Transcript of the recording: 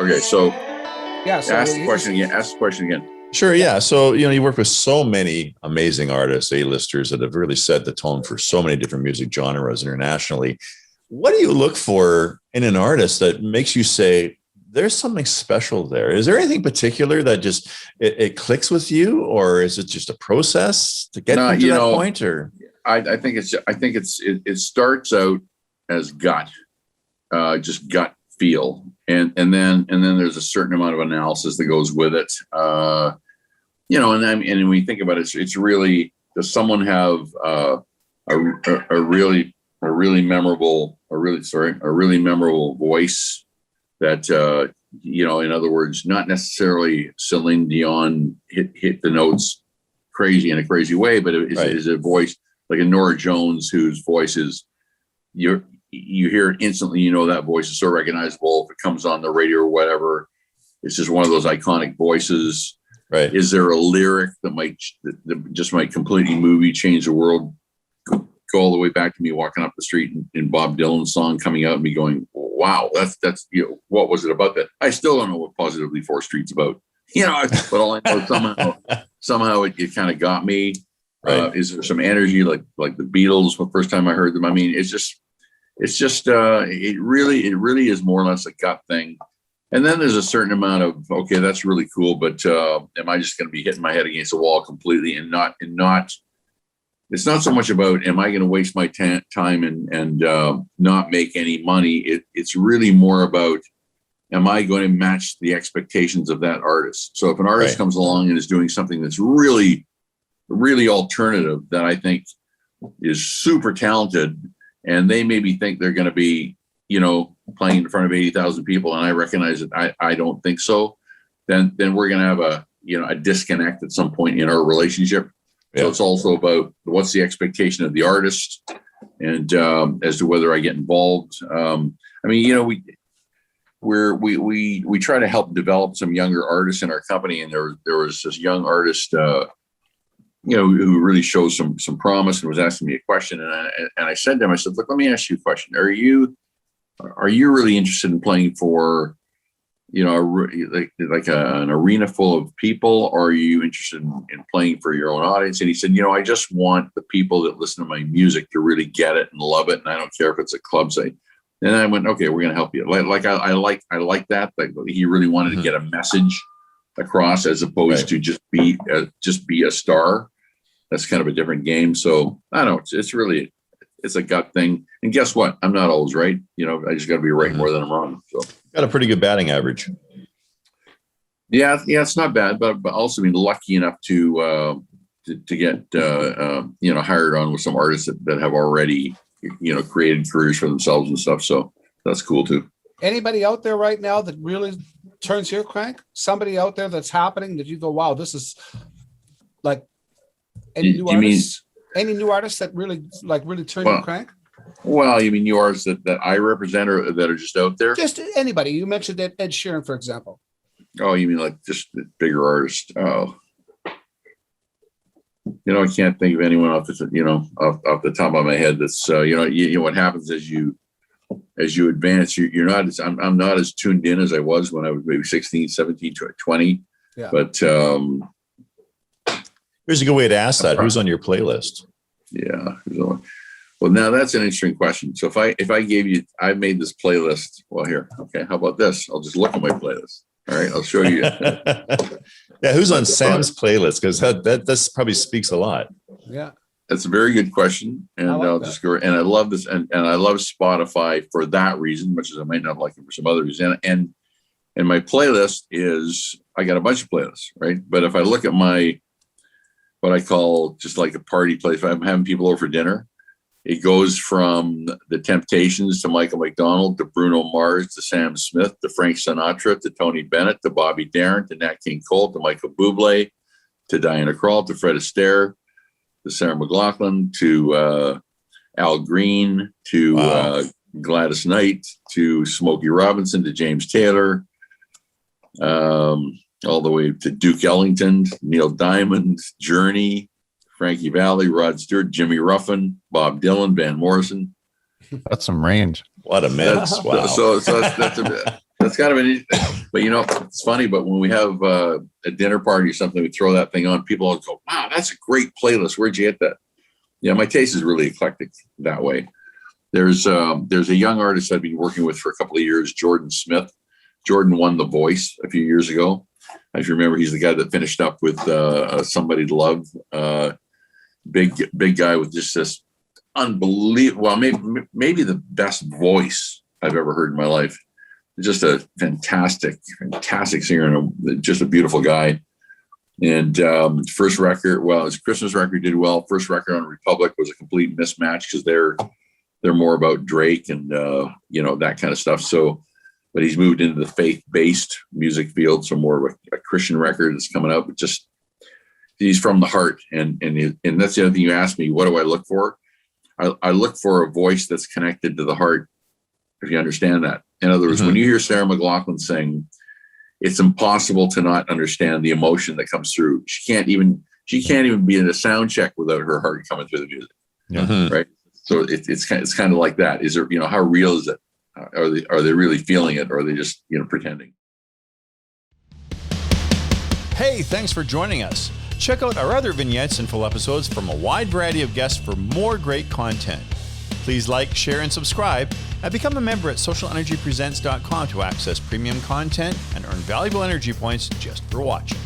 Okay, so Yeah. So ask the question again. Ask the question again. Sure. Yeah. So, you work with so many amazing artists, A-listers that have really set the tone for so many different music genres internationally. What do you look for in an artist that makes you say, there's something special there? Is there anything particular that just it clicks with you, or is it just a process to get to that point? Or I think it starts out as gut, just gut feel, and then there's a certain amount of analysis that goes with it. And when you think about it, it's really, does someone have a really memorable voice that in other words, not necessarily Celine Dion hit the notes crazy in a crazy way, but is a voice like a Norah Jones, whose voice is you hear it instantly, that voice is so recognizable. If it comes on the radio or whatever, it's just one of those iconic voices. Right. Is there a lyric that just might completely move you, change the world? Go all the way back to me walking up the street and Bob Dylan's song coming out and me going, wow, that's what was it about that? I still don't know what Positively 4th Street's about, but all I know somehow it kind of got me. Right. Is there some energy like the Beatles the first time I heard them? I mean, it really is more or less a gut thing. And then there's a certain amount of, okay, that's really cool, but am I just going to be hitting my head against the wall completely and not? It's not so much about, am I going to waste my time and not make any money? It's really more about, am I going to match the expectations of that artist? So if an artist comes along and is doing something that's really, really alternative, that I think is super talented, and they maybe think they're going to be, playing in front of 80,000 people, and I recognize that I don't think so, then we're going to have a disconnect at some point in our relationship. Yeah. So it's also about what's the expectation of the artist, and as to whether I get involved. We try to help develop some younger artists in our company, and there was this young artist, who really shows some promise and was asking me a question, and I said to him, I said, look, let me ask you a question. Are you really interested in playing for, an arena full of people, or are you interested in playing for your own audience? And he said, I just want the people that listen to my music to really get it and love it, and I don't care if it's a club site. And I went, okay, we're going to help you. I like that. Like, he really wanted to get a message across, as opposed to just be a star. That's kind of a different game. So I don't know. It's a gut thing. And guess what? I'm not always right. I just got to be right more than I'm wrong. So got a pretty good batting average. Yeah, it's not bad, but also being lucky enough to get hired on with some artists that have already created careers for themselves and stuff. So that's cool too. Anybody out there right now that really turns your crank? Somebody out there that's happening that you go, wow, this is like any new artists? Any new artists that really turn your crank? Well, you mean new artists that I represent, or that are just out there? Just anybody. You mentioned Ed Sheeran, for example. Oh, you mean like just bigger artists? Oh, I can't think of anyone off the top of my head. That's what happens as you advance. You're not. I'm not as tuned in as I was when I was maybe 16, 17, 20. Yeah. But here's a good way to ask that. Who's on your playlist? Yeah. Well, now that's an interesting question. So if I gave you, I made this playlist. Well, here. Okay. How about this? I'll just look at my playlist. All right. I'll show you. Yeah. Who's on Sam's playlist? Because that probably speaks a lot. Yeah. That's a very good question. And I'll just go, and I love this. And I love Spotify for that reason, much as I might not like it for some other reason. And my playlist is, I got a bunch of playlists, right? But if I look at what I call just like a party place, if I'm having people over for dinner, it goes from the Temptations to Michael McDonald to Bruno Mars to Sam Smith to Frank Sinatra to Tony Bennett to Bobby Darin to Nat King Cole to Michael Bublé to Diana Krall to Fred Astaire to Sarah McLachlan to Al Green to Gladys Knight to Smokey Robinson to James Taylor, all the way to Duke Ellington, Neil Diamond, Journey, Frankie Valli, Rod Stewart, Jimmy Ruffin, Bob Dylan, Van Morrison. That's some range. What a mix. Wow. So that's a bit. That's kind of an, but you know, it's funny, but when we have a dinner party or something, we throw that thing on, people all go, wow, that's a great playlist. Where'd you get that? Yeah, my taste is really eclectic that way. There's a young artist I've been working with for a couple of years, Jordan Smith. Jordan won The Voice a few years ago. If you remember, he's the guy that finished up with Somebody to Love. Big guy with just this unbelievable, well, maybe the best voice I've ever heard in my life. Just a fantastic singer and just a beautiful guy. And first record, well, his Christmas record did well. First record on Republic was a complete mismatch because they're more about Drake and that kind of stuff. So, but he's moved into the faith-based music field, so more of a Christian record that's coming out. But just he's from the heart, and that's the other thing you asked me. What do I look for? I look for a voice that's connected to the heart. If you understand that, in other words, when you hear Sarah McLachlan sing, it's impossible to not understand the emotion that comes through. She can't even be in a sound check without her heart coming through the music, right? So it's kind of like that. Is there, how real is it? Are they really feeling it, or are they just pretending? Hey, thanks for joining us. Check out our other vignettes and full episodes from a wide variety of guests for more great content. Please like, share, and subscribe, and become a member at SocialNRGPresents.com to access premium content and earn valuable energy points just for watching.